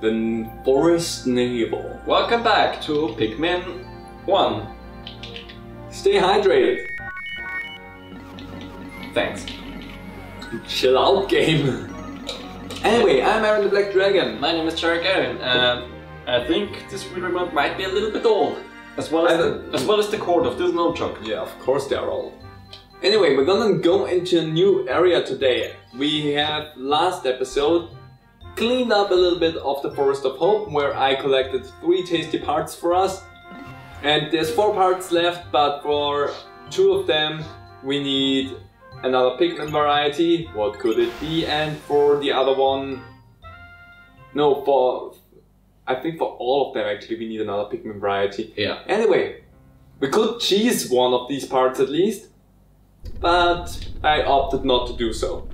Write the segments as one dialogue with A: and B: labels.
A: the forest navel.
B: Welcome back to Pikmin 1.
A: Stay hydrated.
B: Thanks.
A: Chill out, game. Anyway, I'm Aaron the Black Dragon.
B: My name is JarylGaren, and I think this video remote might be a little bit old. As well as the cord of this nunchuck.
A: Yeah, of course they are old. Anyway, we're gonna go into a new area today. We have last episode cleaned up a little bit of the Forest of Hope, where I collected 3 tasty parts for us. And there's 4 parts left, but for 2 of them we need another Pikmin variety. What could it be? And for the other one... No, I think for all of them actually we need another Pikmin variety.
B: Yeah.
A: Anyway, we could cheese one of these parts at least, but I opted not to do so.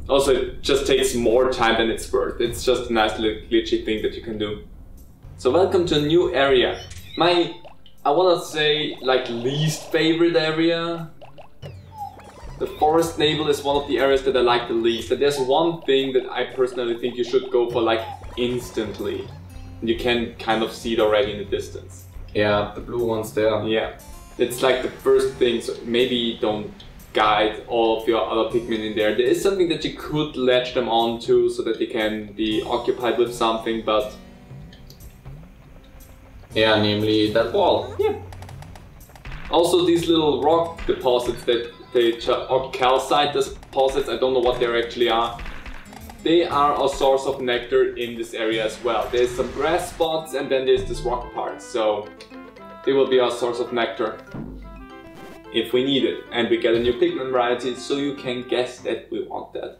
A: Also, it just takes more time than it's worth. It's just a nice little glitchy thing that you can do. So welcome to a new area. I wanna say, like, least favorite area. The forest navel is one of the areas that I like the least. And there's one thing that I personally think you should go for, like, instantly. You can kind of see it already in the distance.
B: Yeah, the blue one's there.
A: Yeah, it's like the first thing, so maybe don't guide all of your other Pikmin in there. There is something that you could latch them onto so that they can be occupied with something, but...
B: Yeah, namely that wall.
A: Yeah. Also these little rock deposits that or calcite deposits, I don't know what they actually are. They are a source of nectar in this area as well. There's some grass spots and then there's this rock part, so they will be our source of nectar if we need it. And we get a new Pikmin variety, so you can guess that we want that.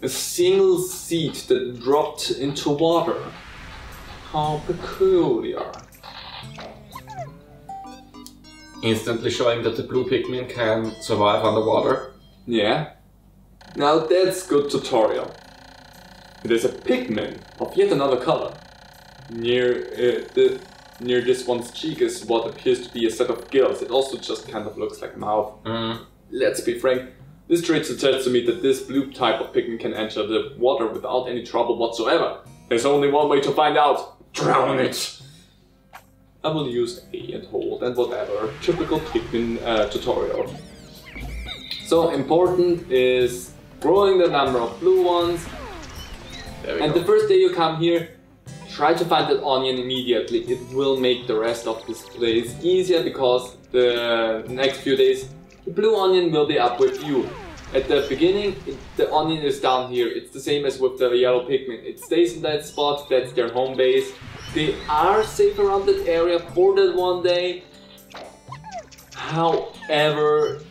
A: A single seed that dropped into water. How peculiar.
B: Instantly showing that the blue Pikmin can survive underwater.
A: Yeah. Now that's good tutorial. There's a Pikmin of yet another color. Near this one's cheek is what appears to be a set of gills. It also just kind of looks like a mouth. Let's be frank. This trait suggests to me that this blue type of Pikmin can enter the water without any trouble whatsoever. There's only one way to find out. Drown it! I will use A and hold and whatever. Typical Pikmin tutorial. So important is growing the number of blue ones. And the first day you come here, try to find that onion immediately. It will make the rest of this place easier because the next few days the blue onion will be up with you. At the beginning, the onion is down here. It's the same as with the yellow Pikmin. It stays in that spot, that's their home base. They are safe around that area for that one day. However,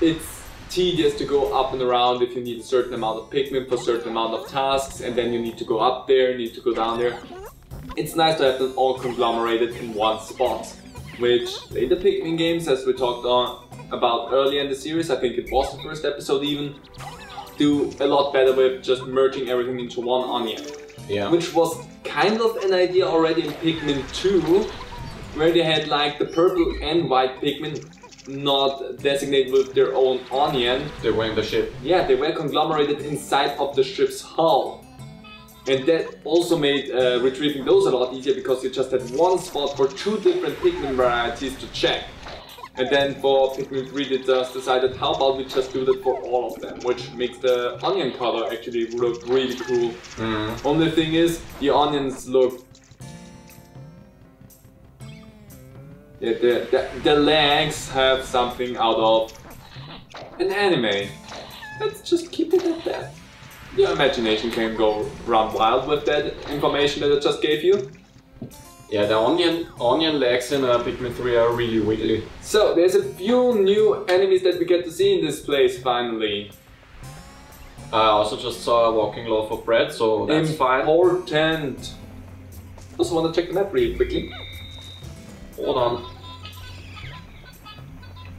A: it's tedious to go up and around if you need a certain amount of Pikmin for a certain amount of tasks, and then you need to go up there, need to go down there. It's nice to have them all conglomerated in one spot, which later Pikmin games, as we talked about earlier in the series, I think it was the first episode even, do a lot better with just merging everything into one onion.
B: Yeah.
A: Which was kind of an idea already in Pikmin 2, where they had like the purple and white Pikmin not designated with their own onion.
B: They were in the ship.
A: Yeah, they were conglomerated inside of the ship's hull. And that also made retrieving those a lot easier because you just had one spot for 2 different Pikmin varieties to check. And then for Pikmin 3 they just decided, how about we just do that for all of them, which makes the onion color actually look really cool. Only thing is, the onions look... Yeah, the legs have something out of an anime. Let's just keep it at that. Your imagination can go run wild with that information that I just gave you.
B: Yeah, the onion legs in Pikmin 3 are really wiggly.
A: So, there's a few new enemies that we get to see in this place, finally.
B: I also just saw a walking loaf of bread, so that's fine.
A: Important! Also want to check the map really quickly.
B: Hold on.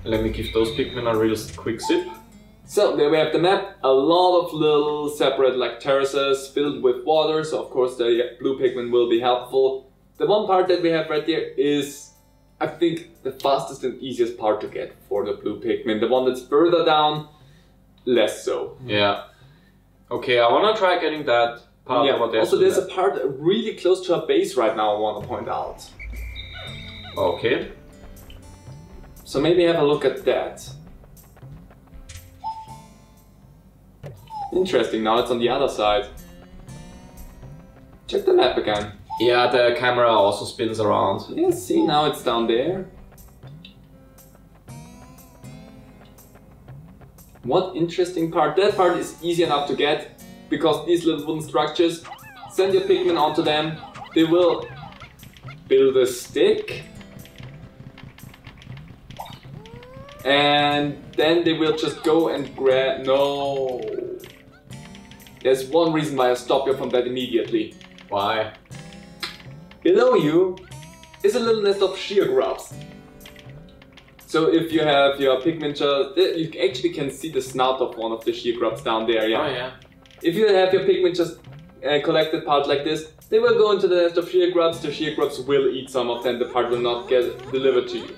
B: Let me give those Pikmin a real quick sip.
A: So, there we have the map. A lot of little separate like terraces filled with water, so of course the blue Pikmin will be helpful. The one part that we have right there is, I think, the fastest and easiest part to get for the blue Pikmin. The one that's further down less so.
B: Yeah. Okay, I wanna try getting that part over there.
A: Also, there's a part really close to our base right now I want to point out.
B: Okay.
A: So maybe have a look at that. Interesting, now it's on the other side. Check the map again.
B: Yeah, the camera also spins around.
A: Yeah, see, now it's down there. What interesting part. That part is easy enough to get, because these little wooden structures, send your Pikmin onto them, they will build a stick, and then they will just go and grab... No! There's one reason why I stop you from that immediately.
B: Why?
A: Below you is a little nest of shear grubs. So if you have your Pikmin just... You actually can see the snout of one of the shear grubs down there, yeah.
B: Oh yeah.
A: If you have your Pikmin just collected part like this, they will go into the nest of shear grubs, the shear grubs will eat some of them, the part will not get delivered to you.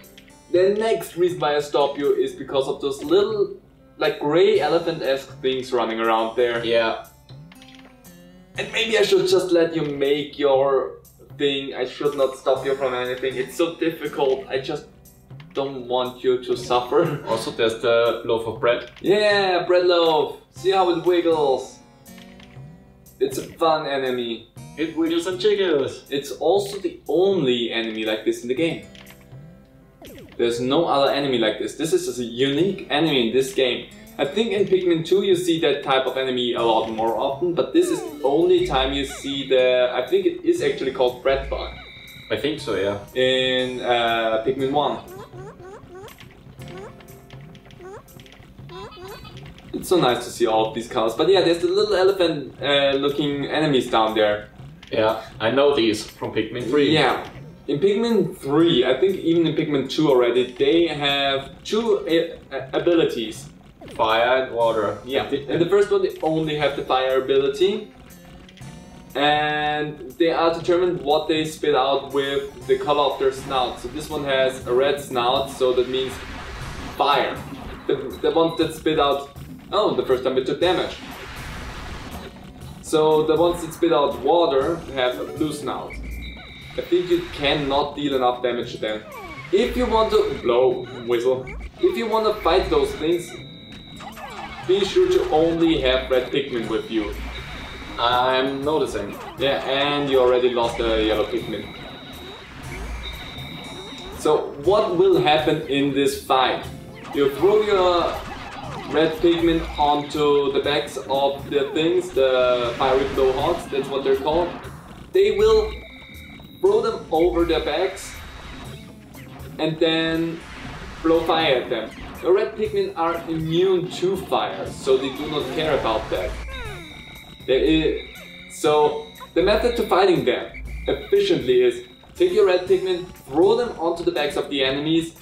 A: The next reason why I stop you is because of those little, like, grey elephant-esque things running around there.
B: Yeah.
A: And maybe I should just let you make your thing. I should not stop you from anything. It's so difficult. I just don't want you to suffer.
B: Also, there's the loaf of bread.
A: Yeah, bread loaf. See how it wiggles. It's a fun enemy.
B: It wiggles and jiggles.
A: It's also the only enemy like this in the game. There's no other enemy like this. This is a unique enemy in this game. I think in Pikmin 2 you see that type of enemy a lot more often, but this is the only time you see the... I think it is actually called bread bug.
B: I think so, yeah.
A: In Pikmin 1. It's so nice to see all of these colors. But yeah, there's the little elephant looking enemies down there.
B: Yeah, I know these from Pikmin 3.
A: Yeah. In Pikmin 3, I think even in Pikmin 2 already, they have two abilities.
B: Fire and water.
A: Yeah, in the first one they only have the fire ability. And they are determined what they spit out with the color of their snout. So this one has a red snout, so that means fire. The ones that spit out... Oh, the first time it took damage. So the ones that spit out water have a blue snout. I think you cannot deal enough damage to them. If you want to... Blow, whistle. If you want to fight those things, be sure to only have red Pikmin with you.
B: I'm noticing.
A: Yeah, and you already lost the yellow Pikmin. So what will happen in this fight? You throw your red Pikmin onto the backs of the things, the fiery blowhogs, that's what they're called. They will throw them over their backs and then blow fire at them. The red Pikmin are immune to fire, so they do not care about that. So the method to fighting them efficiently is take your red Pikmin, throw them onto the backs of the enemies,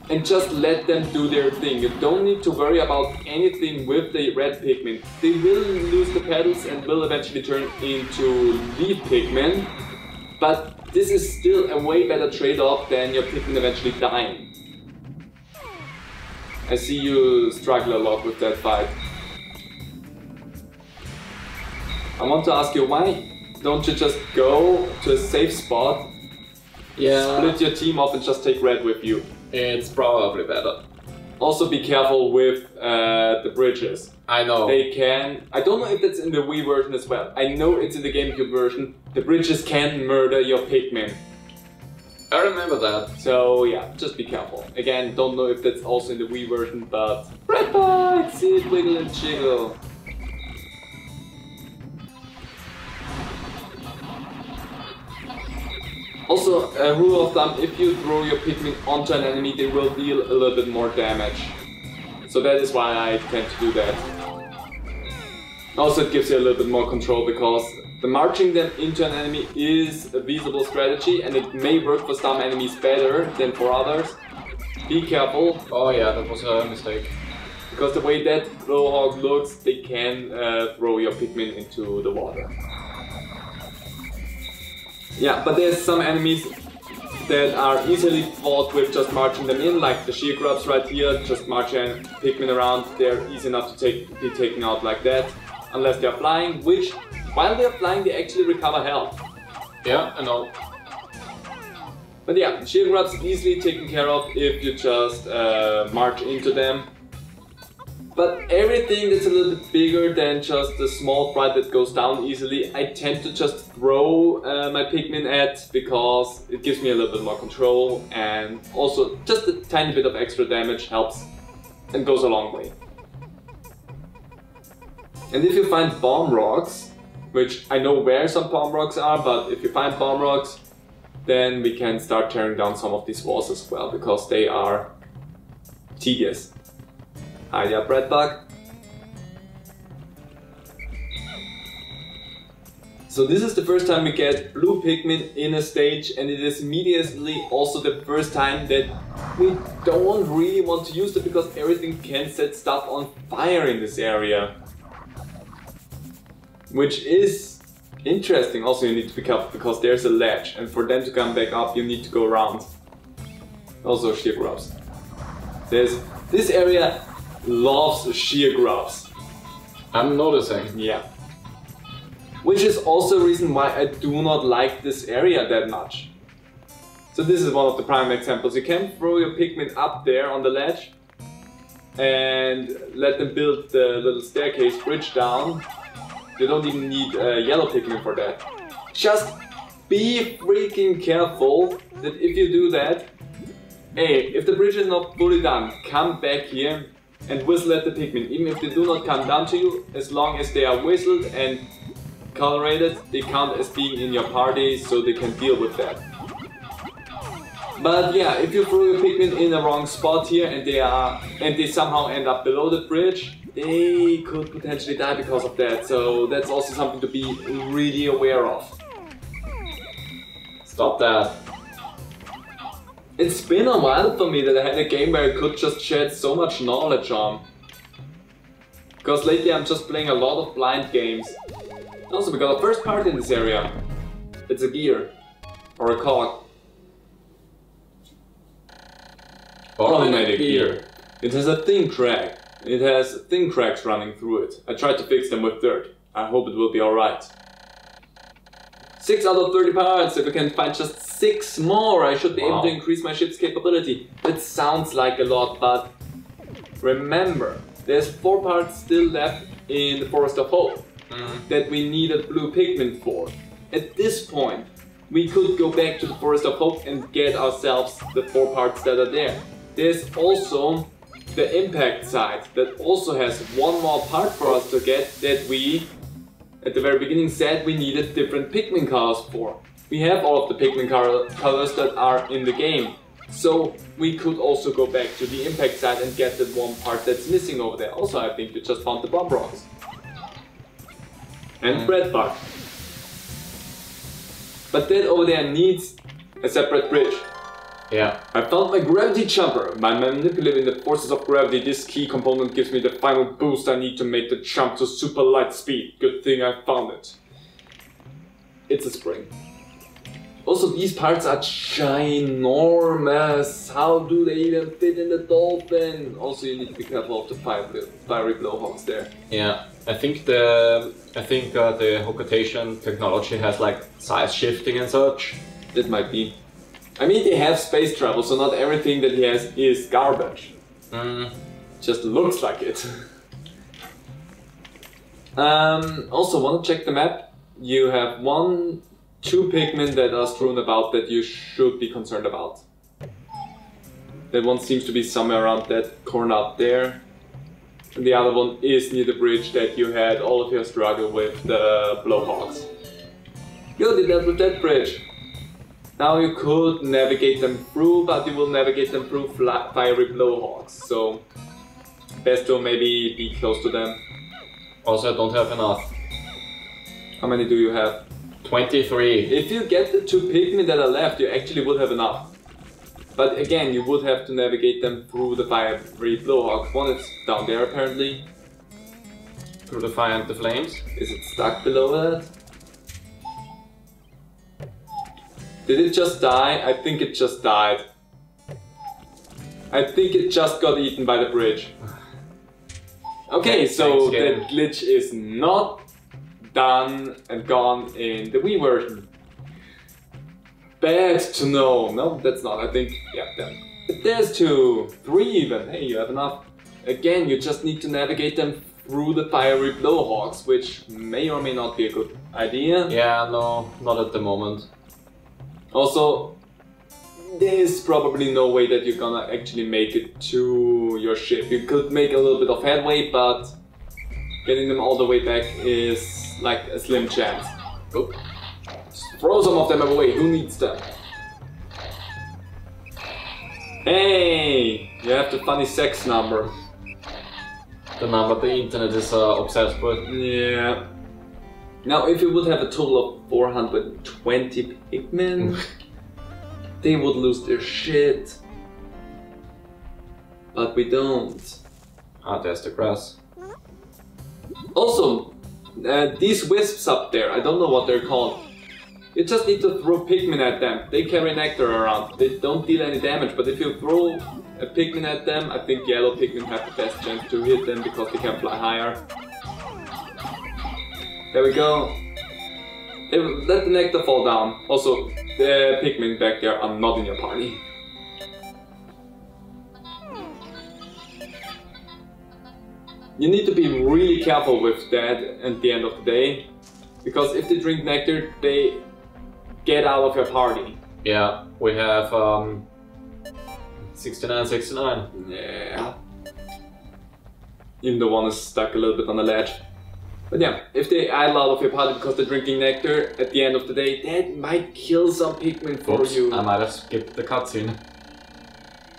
A: and just let them do their thing. You don't need to worry about anything with the red Pikmin. They will lose the petals and will eventually turn into leaf Pikmin, but this is still a way better trade-off than your Pikmin eventually dying. I see you struggle a lot with that fight. I want to ask you, why don't you just go to a safe spot, split your team off and just take red with you?
B: It's probably better.
A: Also be careful with the bridges.
B: I know.
A: They can... I don't know if that's in the Wii version as well. I know it's in the GameCube version. The bridges can murder your Pikmin.
B: I remember that.
A: So yeah, just be careful. Again, don't know if that's also in the Wii version, but... Red bug! See it wiggle and jiggle. Also, a rule of thumb, if you throw your Pikmin onto an enemy, they will deal a little bit more damage. So that is why I tend to do that. Also, it gives you a little bit more control, because the marching them into an enemy is a feasible strategy, and it may work for some enemies better than for others. Be careful.
B: Oh yeah, that was a mistake.
A: Because the way that blowhog looks, they can throw your Pikmin into the water. Yeah, but there's some enemies that are easily fought with just marching them in, like the sheer grubs right here, just marching Pikmin around, they're easy enough to be taken out like that, unless they're flying, which, while they're flying, they actually recover health.
B: Yeah, I know.
A: But yeah, sheer grubs easily taken care of if you just march into them. But everything that's a little bit bigger than just a small sprite that goes down easily, I tend to just throw my Pikmin at, because it gives me a little bit more control, and also just a tiny bit of extra damage helps and goes a long way. And if you find bomb rocks, which I know where some bomb rocks are, but if you find bomb rocks, then we can start tearing down some of these walls as well, because they are tedious. Hiya, breadbug. So this is the first time we get blue Pikmin in a stage, and it is immediately also the first time that we don't really want to use it, because everything can set stuff on fire in this area. Which is interesting. Also, you need to be careful because there's a ledge, and for them to come back up you need to go around. Also sheer grubs. This area loves sheer grubs.
B: I'm noticing.
A: Yeah. Which is also a reason why I do not like this area that much. So this is one of the prime examples. You can throw your Pikmin up there on the ledge and let them build the little staircase bridge down. You don't even need a yellow Pikmin for that. Just be freaking careful that if you do that, hey, if the bridge is not fully done, come back here and whistle at the Pikmin. Even if they do not come down to you, as long as they are whistled and colorated, they count as being in your party, so they can deal with that. But yeah, if you throw your Pikmin in the wrong spot here and they somehow end up below the bridge, they could potentially die because of that. So that's also something to be really aware of.
B: Stop that.
A: It's been a while for me that I had a game where I could just shed so much knowledge on. Because lately I'm just playing a lot of blind games. Also, we got a first part in this area. It's a gear. Or a cog. Automatic gear. It has a thin crack. It has thin cracks running through it. I tried to fix them with dirt. I hope it will be alright. 6 out of 30 parts. If I can find just 6 more, I should be able to increase my ship's capability. That sounds like a lot, but remember, there's 4 parts still left in the Forest of Hope that we needed blue Pikmin for. At this point, we could go back to the Forest of Hope and get ourselves the 4 parts that are there. There's also the impact side that also has 1 more part for us to get that we, at the very beginning, said we needed different Pikmin colors for. We have all of the Pikmin colors that are in the game. So we could also go back to the impact side and get the 1 part that's missing over there. Also, I think you just found the bomb rocks. And breadbug. But that over there needs a separate bridge.
B: Yeah.
A: I found my gravity jumper. By manipulating the forces of gravity, this key component gives me the final boost I need to make the jump to super light speed. Good thing I found it. It's a spring. Also, these parts are ginormous. How do they even fit in the dolphin? Also, you need to be careful of the fiery blowholes there.
B: Yeah, I think the Hokotation technology has like size shifting and such.
A: That might be. I mean, they have space travel, so not everything that he has is garbage. Just looks like it. Also, want to check the map? You have 2 Pikmin that are strewn about that you should be concerned about. That one seems to be somewhere around that corner up there. And the other one is near the bridge that you had all of your struggle with the blowhogs. Good, you dealt with that bridge. Now you could navigate them through, but you will navigate them through fiery blowhogs. So best to maybe be close to them.
B: Also, I don't have enough.
A: How many do you have?
B: 23.
A: If you get the 2 Pikmin that are left, you actually would have enough. But again, you would have to navigate them through the fiery blowhogs. One is down there apparently.
B: Through the fire and the flames.
A: Is it stuck below that? Did it just die? I think it just died. I think it just got eaten by the bridge. Okay, so the glitch is not done and gone in the Wii version. Bad to know. No, that's not. I think, yeah, done. There's 2, 3 even. Hey, you have enough. Again, you just need to navigate them through the fiery blowhawks, which may or may not be a good idea.
B: Yeah, no, not at the moment.
A: Also, there's probably no way that you're gonna actually make it to your ship. You could make a little bit of headway, but getting them all the way back is like a slim chance. Oh. Just throw some of them away, who needs them? Hey, you have the funny sex number.
B: The number the internet is obsessed with.
A: Yeah. Now, if you would have a total of 420 Pikmin, they would lose their shit. But we don't.
B: Ah, there's the grass.
A: Also, these wisps up there, I don't know what they're called. You just need to throw Pikmin at them. They carry nectar around. They don't deal any damage, but if you throw a Pikmin at them, I think yellow Pikmin have the best chance to hit them because they can fly higher. There we go. Let the nectar fall down. Also, the Pikmin back there are not in your party. You need to be really careful with that at the end of the day, because if they drink nectar, they get out of your party.
B: Yeah, we have 69.
A: Yeah. Even the one is stuck a little bit on the ledge. But yeah, if they idle out of your party because they're drinking nectar, at the end of the day, that might kill some Pikmin for you.
B: I might have skipped the cutscene.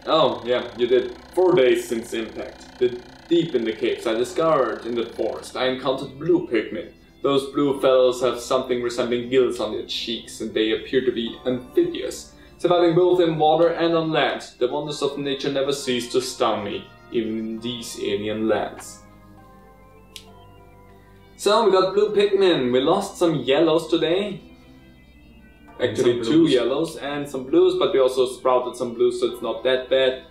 A: Oh, yeah, you did. 4 days since impact. Deep in the caves I discovered in the forest, I encountered blue Pikmin. Those blue fellows have something resembling gills on their cheeks, and they appear to be amphibious, surviving both in water and on land. The wonders of nature never cease to astound me, even in these alien lands. So we got blue Pikmin. We lost some yellows today. Actually 2 yellows and some blues, but we also sprouted some blues, so it's not that bad.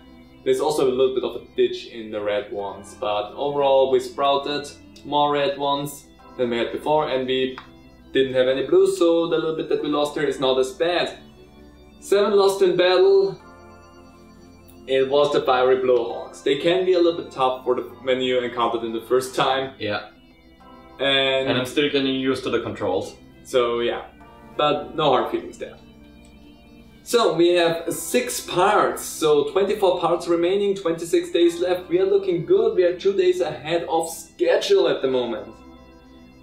A: There's also a little bit of a ditch in the red ones, but overall we sprouted more red ones than we had before, and we didn't have any blues, so the little bit that we lost here is not as bad. 7 lost in battle. It was the fiery blowhawks. They can be a little bit tough when you encountered them the first time.
B: Yeah.
A: And
B: I'm still getting used to the controls.
A: So yeah, but no hard feelings there. So we have 6 parts, so 24 parts remaining, 26 days left. We are looking good. We are 2 days ahead of schedule at the moment.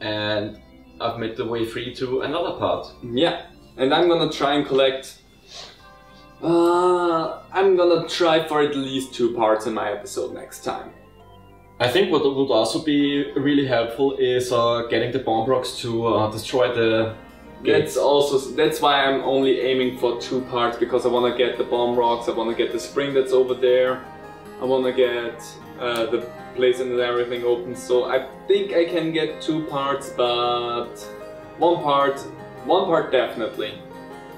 B: And I've made the way free to another part.
A: Yeah, and I'm gonna try and collect... I'm gonna try for at least 2 parts in my episode next time.
B: I think what would also be really helpful is getting the bomb rocks to destroy the...
A: That's why I'm only aiming for 2 parts, because I want to get the bomb rocks, I want to get the spring that's over there, I want to get the place and everything open. So I think I can get 2 parts, but one part definitely.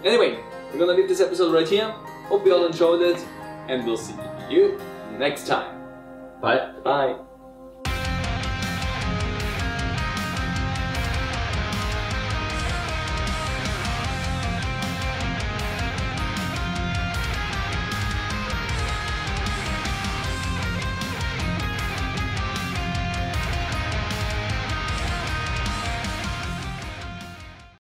A: Anyway, I'm gonna leave this episode right here. Hope you all enjoyed it, and we'll see you next time.
B: Bye.
A: Bye.